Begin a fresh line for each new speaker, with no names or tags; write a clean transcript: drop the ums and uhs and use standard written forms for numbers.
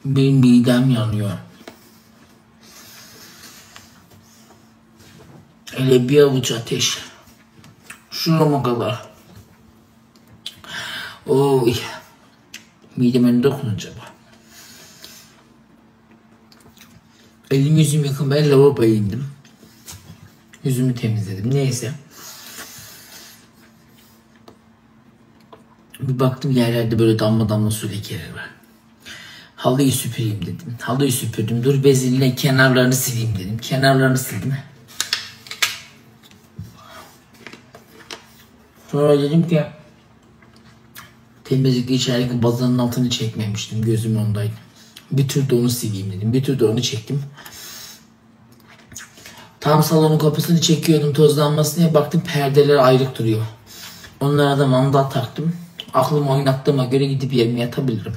Benim midem yanıyor. Hele bir avuç ateş. Şurama kadar. Oy. Mideme ne dokununca bak. Elimi yüzümü yıkamaya lavaboya indim. Yüzümü temizledim. Neyse. Bir baktım yerlerde böyle damla damla su lekeleri var. Halıyı süpüreyim dedim. Halıyı süpürdüm. Dur bezinle kenarlarını sileyim dedim. Kenarlarını sildim. Sonra dedim ki temizlikte içerideki bazanın altını çekmemiştim. Gözüm ondaydı. Bir tür de onu sileyim dedim. Bir tür de onu çektim. Tam salonun kapısını çekiyordum tozlanmasın diye, baktım perdeler ayrık duruyor. Onlara da mandal taktım. Aklımı oynattığıma göre gidip yerime yatabilirim.